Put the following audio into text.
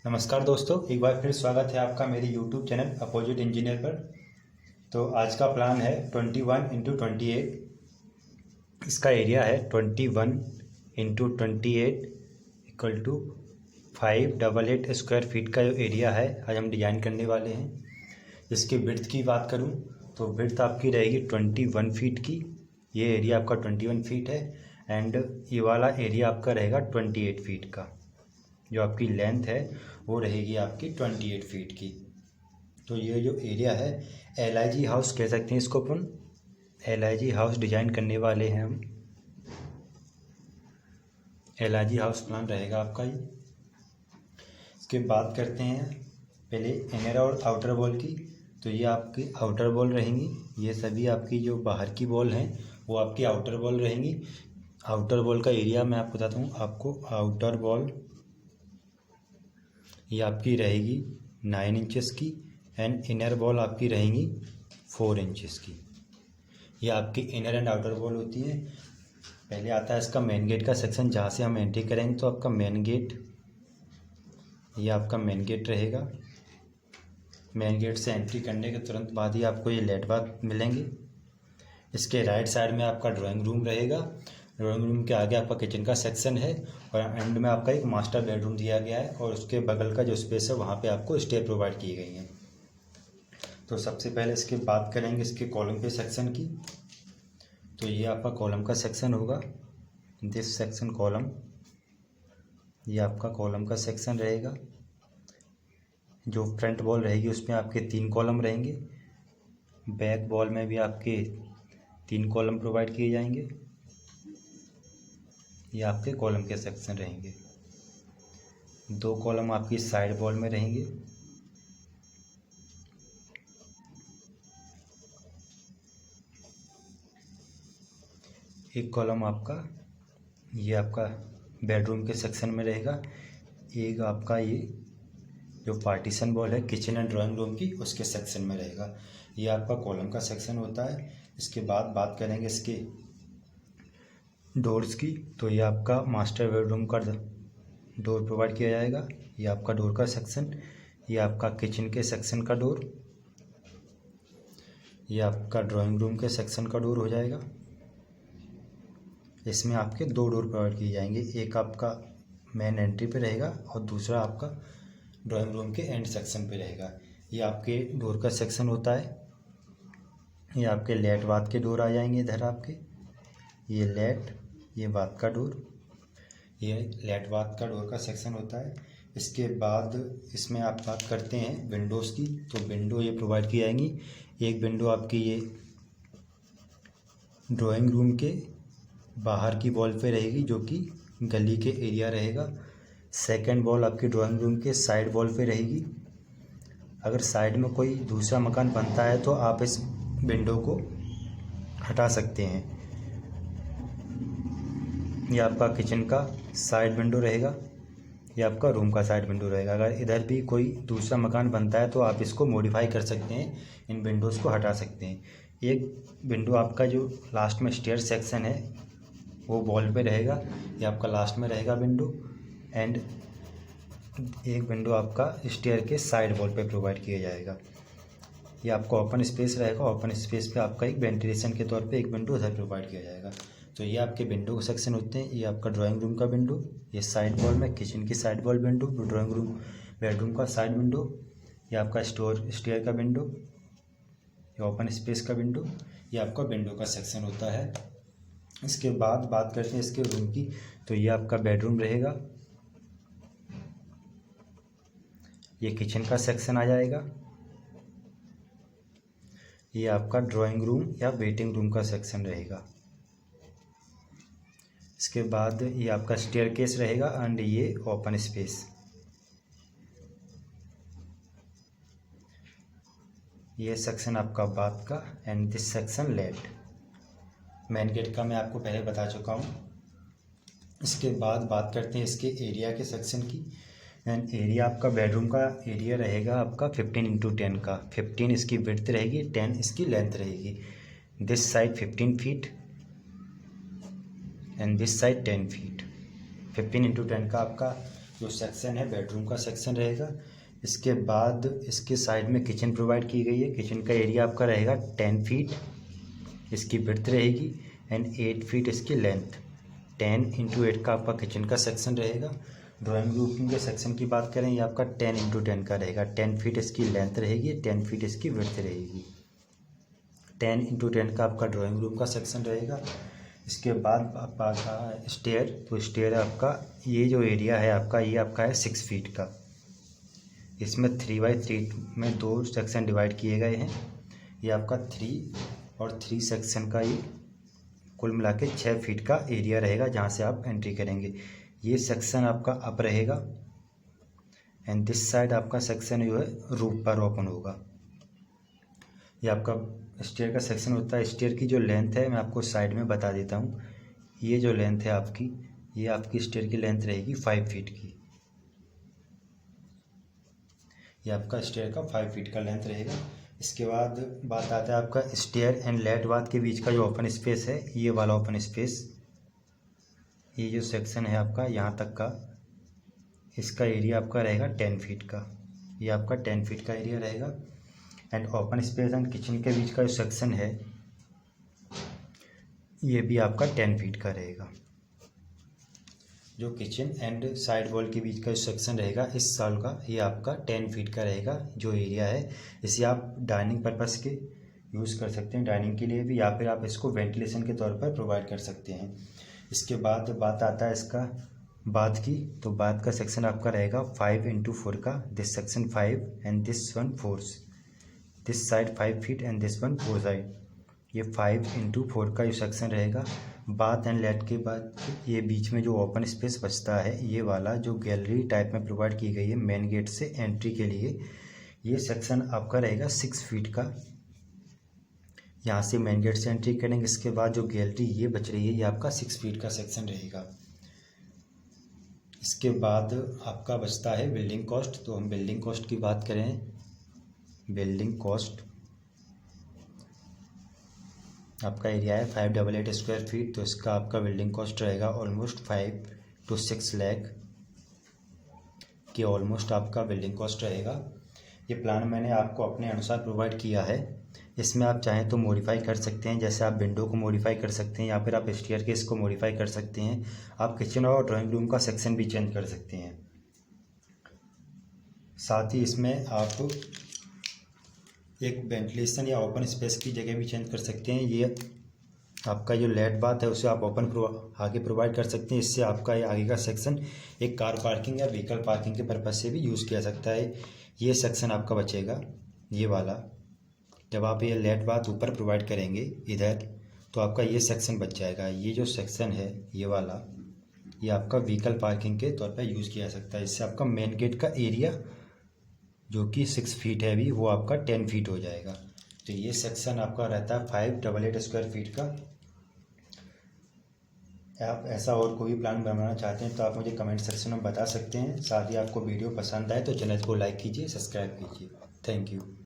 नमस्कार दोस्तों, एक बार फिर स्वागत है आपका मेरे YouTube चैनल अपोजिट इंजीनियर पर। तो आज का प्लान है 21 × 28। इसका एरिया है 21 × 28 इक्वल टू 588 स्क्वायर फीट का जो एरिया है आज हम डिज़ाइन करने वाले हैं। इसके विड्थ की बात करूं तो विड्थ आपकी रहेगी 21 फीट की। ये एरिया आपका 21 फीट है एंड ये वाला एरिया आपका रहेगा 28 फीट का। जो आपकी लेंथ है वो रहेगी आपकी 28 फीट की। तो ये जो एरिया है LIG हाउस कह सकते हैं इसको अपन। LIG हाउस डिजाइन करने वाले हैं हम। LIG हाउस प्लान रहेगा आपका ये। इसके बात करते हैं पहले इनर और आउटर वॉल की। तो ये आपकी आउटर वॉल रहेंगी। ये सभी आपकी जो बाहर की वॉल हैं वो आपकी आउटर वॉल रहेंगी। आउटर वॉल का एरिया मैं आपको बताता हूँ। आपको आउटर वॉल ये आपकी रहेगी 9 इंचेस की एंड इनर वॉल आपकी रहेंगी 4 इंचेस की। ये आपकी इनर एंड आउटर वॉल होती है। पहले आता है इसका मेन गेट का सेक्शन, जहाँ से हम एंट्री करेंगे। तो आपका मेन गेट, ये आपका मेन गेट रहेगा। मेन गेट से एंट्री करने के तुरंत बाद ही आपको ये लेट बाथ मिलेंगे। इसके राइट साइड में आपका ड्राइंग रूम रहेगा। ड्राइंग रूम के आगे आपका किचन का सेक्शन है और एंड में आपका एक मास्टर बेडरूम दिया गया है और उसके बगल का जो स्पेस है वहाँ पे आपको स्टेयर प्रोवाइड की गई है। तो सबसे पहले इसके बात करेंगे इसके कॉलम के सेक्शन की। तो ये आपका कॉलम का सेक्शन होगा। दिस सेक्शन कॉलम, ये आपका कॉलम का सेक्शन रहेगा। जो फ्रंट वॉल रहेगी उसमें आपके 3 कॉलम रहेंगे। बैक वॉल में भी आपके 3 कॉलम प्रोवाइड किए जाएंगे। ये आपके कॉलम के सेक्शन रहेंगे। 2 कॉलम आपकी साइड वॉल में रहेंगे। एक कॉलम आपका ये आपका बेडरूम के सेक्शन में रहेगा। एक आपका ये जो पार्टीशन वॉल है किचन एंड ड्राइंग रूम की उसके सेक्शन में रहेगा। ये आपका कॉलम का सेक्शन होता है। इसके बाद बात करेंगे इसके डोर्स की। तो ये आपका मास्टर बेडरूम का डोर प्रोवाइड किया जाएगा। ये आपका डोर का सेक्शन। ये आपका किचन के सेक्शन का डोर। ये आपका ड्राइंग रूम के सेक्शन का डोर हो जाएगा। इसमें आपके 2 डोर प्रोवाइड किए जाएंगे। एक आपका मेन एंट्री पे रहेगा और दूसरा आपका ड्राइंग रूम के एंड सेक्शन पे रहेगा। ये आपके डोर का सेक्शन होता है। ये आपके लेट बाथ के डोर आ जाएंगे इधर आपके। ये लेट, ये बाथ का डोर, ये लेट बाथ का डोर का सेक्शन होता है। इसके बाद इसमें आप बात करते हैं विंडोज़ की। तो विंडो ये प्रोवाइड की जाएंगी। एक विंडो आपकी ये ड्राइंग रूम के बाहर की वॉल पे रहेगी जो कि गली के एरिया रहेगा। सेकंड वॉल आपकी ड्राइंग रूम के साइड वॉल पे रहेगी। अगर साइड में कोई दूसरा मकान बनता है तो आप इस विंडो को हटा सकते हैं। ये आपका किचन का साइड विंडो रहेगा। ये आपका रूम का साइड विंडो रहेगा। अगर इधर भी कोई दूसरा मकान बनता है तो आप इसको मॉडिफाई कर सकते हैं, इन विंडोज़ को हटा सकते हैं। एक विंडो आपका जो लास्ट में स्टेयर सेक्शन है वो वॉल पे रहेगा। ये आपका लास्ट में रहेगा विंडो। एंड एक विंडो आपका स्टेयर के साइड वॉल पे प्रोवाइड किया जाएगा। ये आपका ओपन स्पेस रहेगा। ओपन स्पेस पे आपका एक वेंटिलेशन के तौर पे एक विंडो उधर प्रोवाइड किया जाएगा। तो ये आपके विंडो के सेक्शन होते हैं। ये आपका ड्राइंग रूम का विंडो, ये साइड वॉल में किचन की side wall window, drawing room bedroom का साइड विंडो, ये आपका स्टेयर का विंडो, ये ओपन स्पेस का विंडो, ये आपका विंडो का सेक्शन होता है। इसके बाद बात करते हैं इसके रूम की। तो ये आपका बेडरूम रहेगा। ये किचन का सेक्शन आ जाएगा। ये आपका ड्राइंग रूम या वेटिंग रूम का सेक्शन रहेगा। इसके बाद ये आपका स्टेयरकेस रहेगा एंड ये ओपन स्पेस। ये सेक्शन आपका बाथ का एंड दिस सेक्शन लेट। मेन गेट का मैं आपको पहले बता चुका हूँ। इसके बाद बात करते हैं इसके एरिया के सेक्शन की। एंड एरिया आपका बेडरूम का एरिया रहेगा आपका 15 × 10 का। 15 इसकी विड्थ रहेगी, 10 इसकी लेंथ रहेगी। This side 15 feet and this side 10 feet. 15 × 10 का आपका जो सेक्शन है बेडरूम का सेक्शन रहेगा। इसके बाद इसके साइड में किचन प्रोवाइड की गई है। किचन का एरिया आपका रहेगा 10 फीट इसकी विड्थ रहेगी एंड 8 फीट इसकी लेंथ। 10x8 का आपका किचन का सेक्शन रहेगा। ड्राइंग रूम के सेक्शन की बात करें, ये आपका 10x10 का रहेगा। 10 फीट इसकी लेंथ रहेगी, 10 फीट इसकी विड्थ रहेगी। 10x10 का आपका ड्राइंग रूम का सेक्शन रहेगा। इसके बाद आपका स्टेयर, तो स्टेयर आपका ये जो एरिया है आपका, ये आपका है 6 फीट का। इसमें 3x3 में 2 सेक्शन डिवाइड किए गए हैं। ये आपका 3 और 3 सेक्शन का ये कुल मिला के 6 फीट का एरिया रहेगा जहाँ से आप एंट्री करेंगे। ये सेक्शन आपका अप रहेगा एंड दिस साइड आपका सेक्शन जो है रूफ पर ओपन होगा। ये आपका स्टेयर का सेक्शन होता है। स्टेयर की जो लेंथ है मैं आपको साइड में बता देता हूँ। ये जो लेंथ है आपकी, ये आपकी स्टेयर की लेंथ रहेगी 5 फीट की। ये आपका स्टेयर का 5 फीट का लेंथ रहेगा। इसके बाद बात आता है आपका स्टेयर एंड लेट बाथ के बीच का जो ओपन स्पेस है, ये वाला ओपन स्पेस, ये जो सेक्शन है आपका यहाँ तक का, इसका एरिया आपका रहेगा 10 फीट का। ये आपका 10 फीट का एरिया रहेगा। And open space and kitchen के बीच का जो सेक्शन है, ये भी आपका 10 फीट का रहेगा। जो किचन एंड साइड वॉल के बीच का जो सेक्शन रहेगा इस साल का, ये आपका 10 फीट का रहेगा जो एरिया है। इसे आप डाइनिंग पर्पस के यूज़ कर सकते हैं, डाइनिंग के लिए भी, या फिर आप इसको वेंटिलेशन के तौर पर प्रोवाइड कर सकते हैं। इसके बाद बात आता है इसका बाथ की, तो बाथ का सेक्शन आपका रहेगा 5x4 का। This section 5 and this one 4, this side 5 feet and this one 4 side. ये 5x4 का जो सेक्शन रहेगा। बाथ एंड लेट के बाद ये बीच में जो ओपन स्पेस बचता है, ये वाला जो गैलरी टाइप में प्रोवाइड की गई है मेन गेट से एंट्री के लिए, ये सेक्शन आपका रहेगा 6 फीट का। यहाँ से मेन गेट से एंट्री करेंगे। इसके बाद जो गैलरी ये बच रही है, ये आपका 6 फीट का सेक्शन रहेगा। इसके बाद आपका बचता है बिल्डिंग कॉस्ट। तो हम बिल्डिंग कॉस्ट की बात करें, बिल्डिंग कॉस्ट आपका एरिया है 588 स्क्वायर फीट, तो इसका आपका बिल्डिंग कॉस्ट रहेगा ऑलमोस्ट 5 to 6 लाख के ऑलमोस्ट आपका बिल्डिंग कॉस्ट रहेगा। ये प्लान मैंने आपको अपने अनुसार प्रोवाइड किया है। इसमें आप चाहें तो मॉडिफाई कर सकते हैं, जैसे आप विंडो को मॉडिफाई कर सकते हैं या फिर आप स्टेयरकेस को मॉडिफाई कर सकते हैं। आप किचन और ड्राइंग रूम का सेक्शन भी चेंज कर सकते हैं। साथ ही इसमें आप एक वेंटिलेशन या ओपन स्पेस की जगह भी चेंज कर सकते हैं। ये आपका जो लेट बाथ है उसे आप ओपन आगे प्रोवाइड कर सकते हैं। इससे आपका ये आगे का सेक्शन एक कार पार्किंग या व्हीकल पार्किंग के पर्पज़ से भी यूज़ किया सकता है। ये सेक्शन आपका बचेगा, ये वाला। जब आप ये लेट बाथ ऊपर प्रोवाइड करेंगे इधर, तो आपका ये सेक्शन बच जाएगा। ये जो सेक्शन है ये वाला, ये आपका व्हीकल पार्किंग के तौर पर यूज़ किया जा सकता है। इससे आपका मेन गेट का एरिया जो कि 6 फीट है अभी, वो आपका 10 फीट हो जाएगा। तो ये सेक्शन आपका रहता है 588 स्क्वायर फीट का। आप ऐसा और कोई प्लान बनाना चाहते हैं तो आप मुझे कमेंट सेक्शन में बता सकते हैं। साथ ही आपको वीडियो पसंद आए तो चैनल को लाइक कीजिए, सब्सक्राइब कीजिए। Thank you.